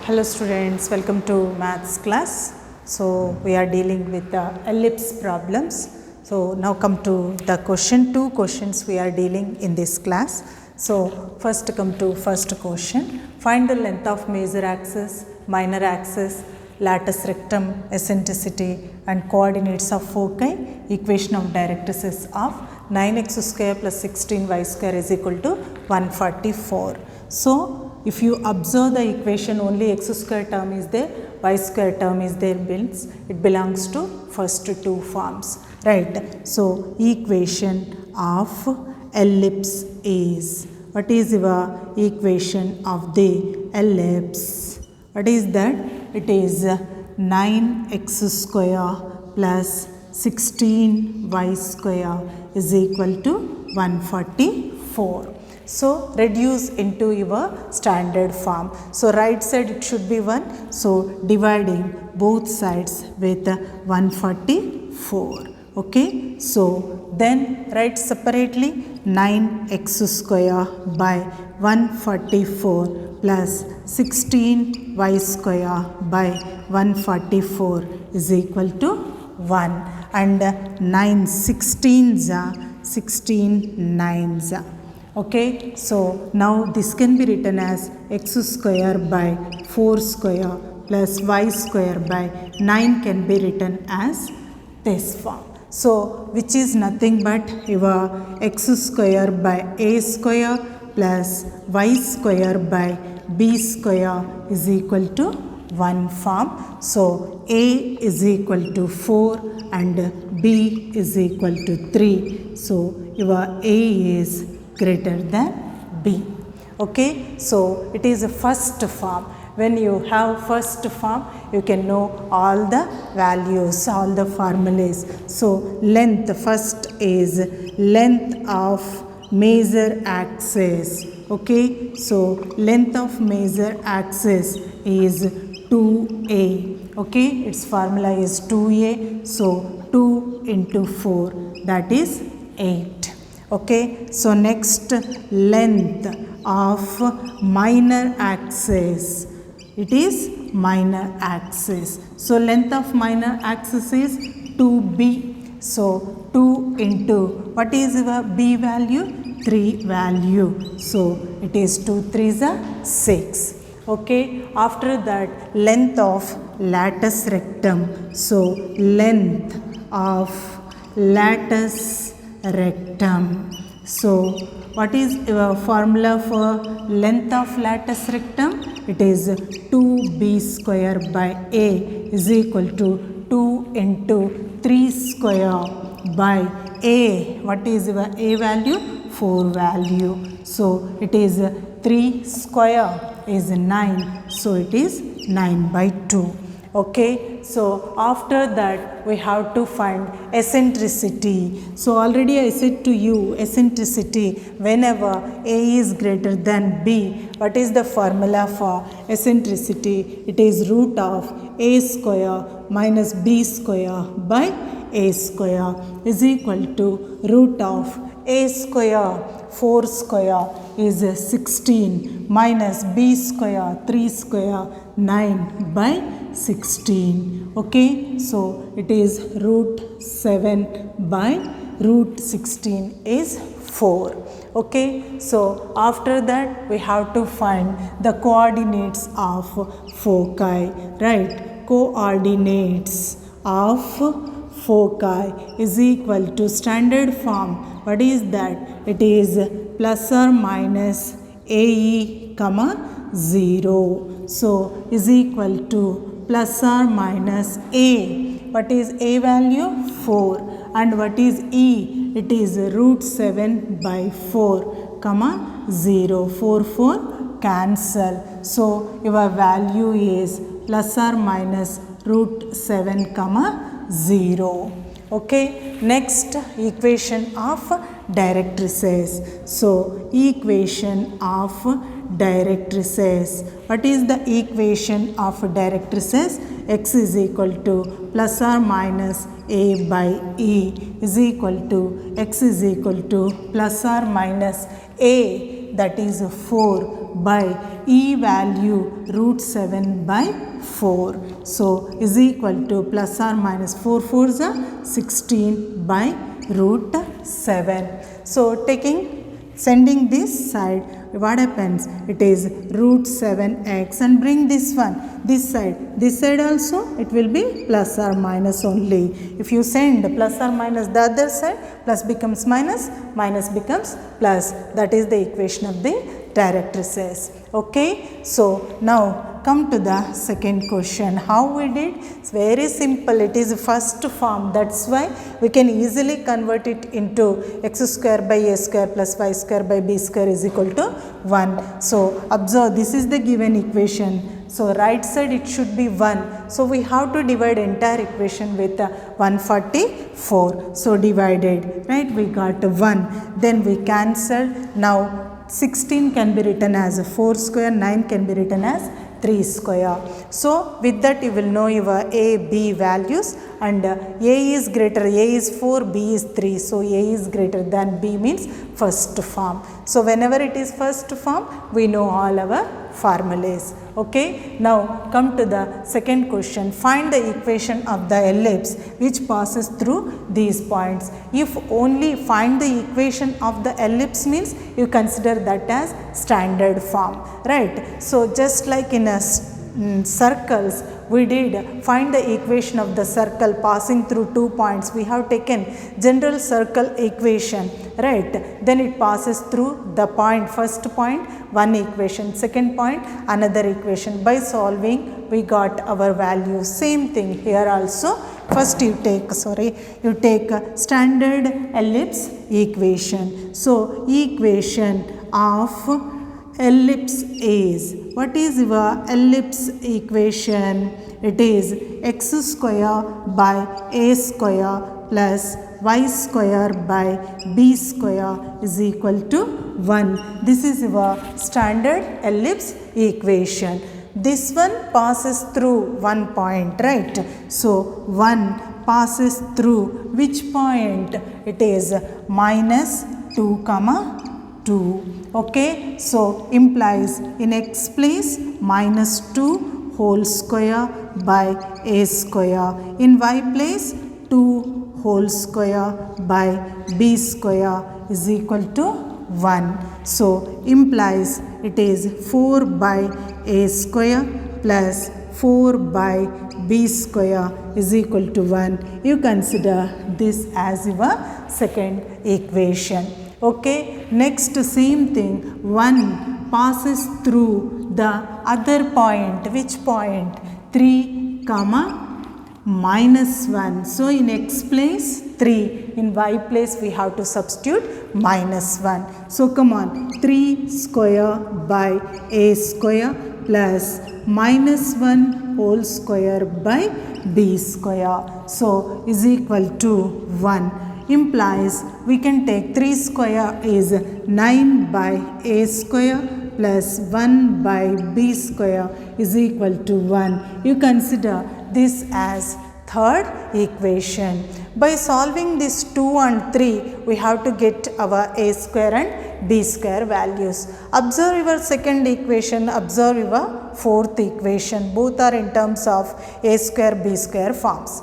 Hello students, welcome to maths class. So we are dealing with the ellipse problems. So now come to the two questions we are dealing in this class. So first come to first question. Find the length of major axis, minor axis, lattice, rectum, eccentricity and coordinates of foci. Equation of directrices of 9x square plus 16y square is equal to 144. So if you observe the equation, only x square term is there, y square term is there, means it belongs to first two forms, right? So equation of ellipse is, what is your equation of the ellipse? What is that? It is 9x square plus 16y square is equal to 144. So reduce into your standard form. So right side it should be 1. So dividing both sides with 144. Okay. So then write separately 9x square by 144 plus 16y square by 144 is equal to 1. And 9 16s are 16 9s are. Okay, so now this can be written as x square by 4 square plus y square by 9 can be written as this form. So which is nothing but your x square by a square plus y square by b square is equal to 1 form. So a is equal to 4 and b is equal to 3. So your a is greater than b. Okay, so it is a first form. When you have first form, you can know all the values, all the formulas. So length, first is length of major axis. Okay, so length of major axis is 2a. Okay, its formula is 2a. So 2 into 4, that is 8. Okay, so next, length of minor axis. It is minor axis. So length of minor axis is 2b. So 2 into, what is your b value? 3 value. So it is 2 3s are 6. Okay, after that, length of lattice rectum. So length of lattice rectum. So what is your formula for length of lattice rectum? It is 2b square by a is equal to 2 into 3 square by a. What is your a value? 4 value. So it is 3 square is 9. So it is 9 by 2. Okay, so after that we have to find eccentricity. So already I said to you, eccentricity, whenever a is greater than b, what is the formula for eccentricity? It is root of a square minus b square by a square is equal to root of a square 4 square is 16 minus b square 3 square 9 by 16. Okay, so it is root 7 by root 16 is 4. Okay, so after that we have to find the coordinates of foci, right? Coordinates of foci is equal to standard form. What is that? It is plus or minus ae comma 0. So is equal to plus or minus a. What is a value? 4. And what is e? It is root 7 by 4 comma 0. 4 4 cancel. So your value is plus or minus root 7 comma 0. Okay, next, equation of directrices. So equation of directrices. What is the equation of directrices? X is equal to plus or minus a by e is equal to x is equal to plus or minus a that is 4 by E value root 7 by 4. So is equal to plus or minus 4 4s are 16 by root 7. So sending this side, what happens? It is root 7x, and bring this one this side also it will be plus or minus only. If you send plus or minus the other side, plus becomes minus, minus becomes plus. That is the equation of the directrices. Okay, so now come to the second question. How we did? It's very simple. It is first form. That's why we can easily convert it into x square by a square plus y square by b square is equal to 1. So observe, this is the given equation. So right side it should be 1. So we have to divide entire equation with 144. So divided, right? We got 1. Then we cancel. Now 16 can be written as 4 square, 9 can be written as 3 square. So with that you will know your A, B values, and A is greater, A is 4, B is 3. So A is greater than B means first form. So whenever it is first form, we know all our formulas. Okay, now come to the second question. Find the equation of the ellipse which passes through these points. If only find the equation of the ellipse means you consider that as standard form, right? So just like in a circles, we did find the equation of the circle passing through 2 points. We have taken general circle equation, right? Then it passes through the point, first point one equation, second point another equation. By solving we got our value. Same thing here also. First you take standard ellipse equation. So equation of ellipse is, what is your ellipse equation? It is x square by a square plus y square by b square is equal to 1. This is your standard ellipse equation. This one passes through one point, right? So 1 passes through which point? It is minus 2 comma 2. Okay, so implies in x place minus 2 whole square by a square. In y place 2 whole square by b square is equal to 1. So implies it is 4 by a square plus 4 by b square is equal to 1. You consider this as your second equation. Okay, next same thing, 1 passes through the other point. Which point? 3 comma minus 1. So in x place 3, in y place we have to substitute minus 1. So come on, 3 square by a square plus minus 1 whole square by b square. So is equal to 1. Implies we can take 3 square is 9 by a square plus 1 by b square is equal to 1. You consider this as third equation. By solving this 2 and 3, we have to get our a square and b square values. Observe your second equation, observe your fourth equation. Both are in terms of a square, b square forms.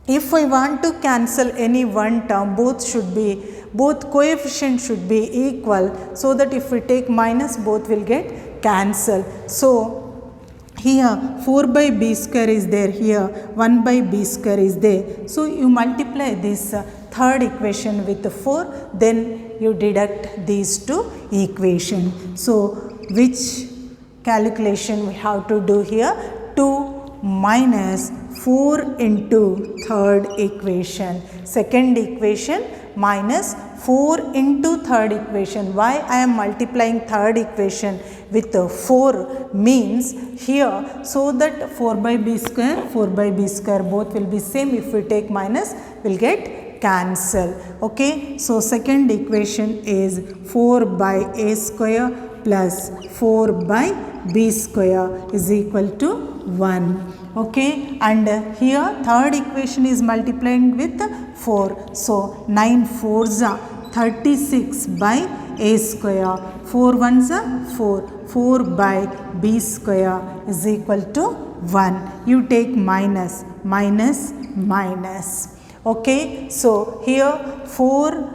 If we want to cancel any one term, both coefficients should be equal, so that if we take minus, both will get cancelled. So here 4 by b square is there, here 1 by b square is there. So you multiply this third equation with 4, then you deduct these two equations. So which calculation we have to do here? 2 minus 4 into third equation. Second equation minus 4 into third equation. Why I am multiplying third equation with 4 means here, so that 4 by b square both will be same. If we take minus, will get cancel. Okay, so second equation is 4 by a square plus 4 by b square is equal to 1. Okay, and here third equation is multiplying with 4. So 9 4s are 36 by a square. 4 ones are 4. 4 by b square is equal to 1. You take minus, minus, minus. Okay, so here 4,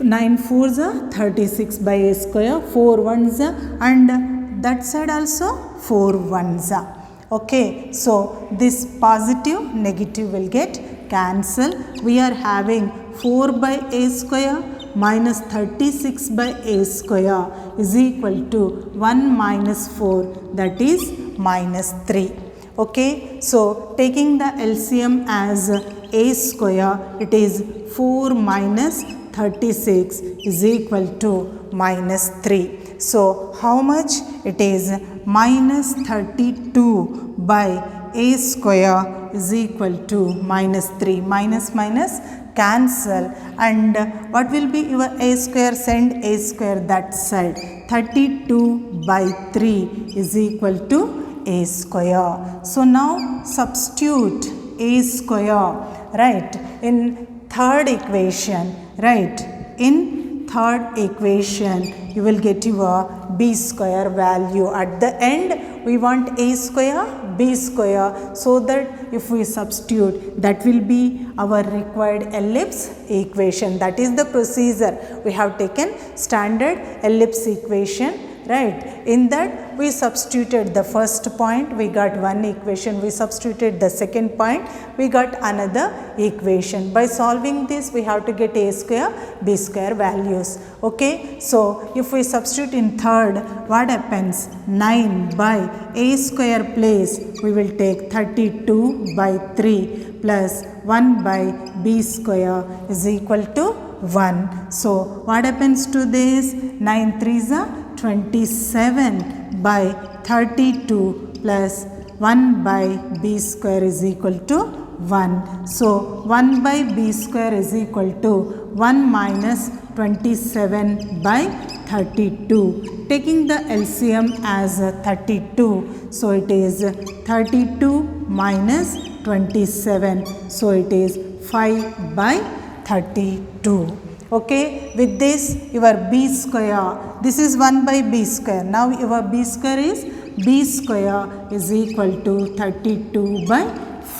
9 fours are 36 by a square, 4 ones are, and that side also 4 ones are. Okay, so this positive, negative will get cancelled. We are having 4 by a square minus 36 by a square is equal to 1 minus 4, that is minus 3. Okay, so taking the LCM as a square, it is 4 minus 36 is equal to minus 3. So how much? It is minus 32 by a square is equal to minus 3. Minus minus cancel, and what will be your a square? Send a square that side. 32 by 3 is equal to a square. So now substitute a square, right, in third equation, right. In third equation you will get your b square value. At the end we want a square, b square, so that if we substitute, that will be our required ellipse equation. That is the procedure. We have taken standard ellipse equation, right. In that we substituted the first point, we got one equation. We substituted the second point, we got another equation. By solving this, we have to get a square, b square values. Okay, so if we substitute in third, what happens? 9 by a square place, we will take 32 by 3 plus 1 by b square is equal to 1. So what happens to this? 9 3s are 27 by 32 plus 1 by b square is equal to 1. So 1 by b square is equal to 1 minus 27 by 32. Taking the LCM as 32, so it is 32 minus 27, so it is 5 by 32. Okay, with this your b square, this is 1 by b square. Now your b square is b square is equal to 32 by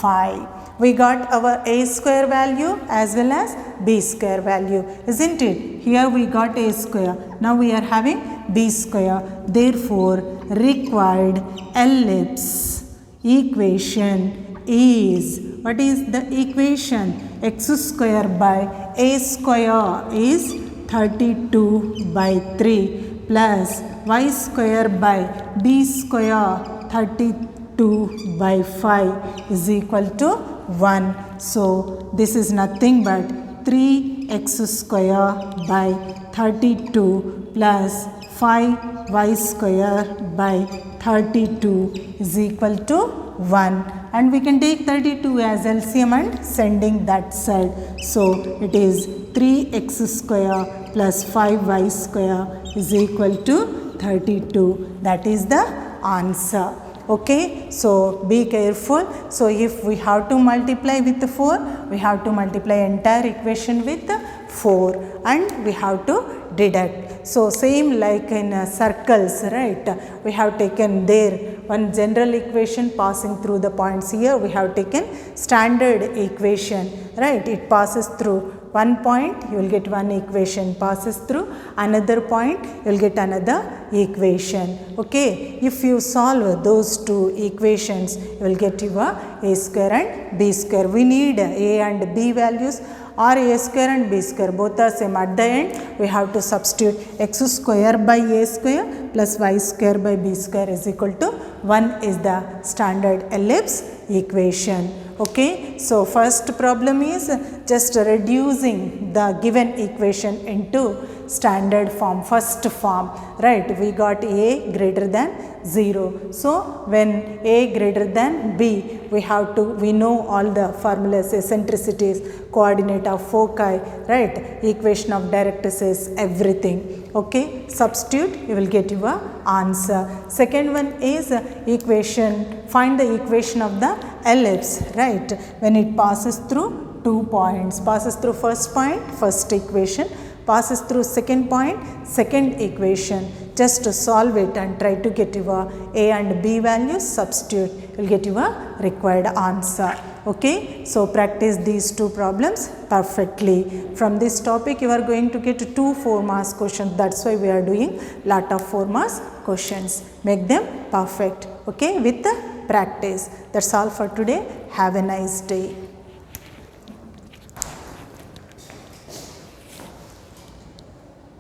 5. We got our a square value as well as b square value, isn't it? Here we got a square, now we are having b square. Therefore required ellipse equation is, what is the equation? X square by a square is 32 by 3 plus y square by b square 32 by 5 is equal to 1. So this is nothing but 3x square by 32 plus 5y square by 32 is equal to 1. And we can take 32 as LCM and sending that side. So it is 3x square plus 5y square is equal to 32. That is the answer. Okay, so be careful. So if we have to multiply with 4, we have to multiply entire equation with 4 and we have to deduct. So same like in circles, right? We have taken there one general equation passing through the points. Here we have taken standard equation, right? It passes through one point, you will get one equation, passes through another point, you will get another equation. Okay, if you solve those two equations, you will get your a square and b square. We need a and b values, or a square and b square, both are same. At the end we have to substitute x square by a square plus y square by b square is equal to 1 is the standard ellipse equation. Okay, so first problem is just reducing the given equation into standard form, first form, right? We got a greater than 0. So when a greater than b, we know all the formulas, eccentricities, coordinate of foci, right? Equation of directrices, everything. Okay, substitute, you will get your answer. Second one is equation, find the equation of the ellipse, right? When it passes through 2 points, passes through first point, first equation, passes through second point, second equation. Just to solve it and try to get your A and B values, substitute, you will get your required answer. Okay, so practice these two problems perfectly. From this topic you are going to get 2 4 marks questions. That's why we are doing lot of 4 marks questions. Make them perfect, okay, with the practice. That's all for today. Have a nice day.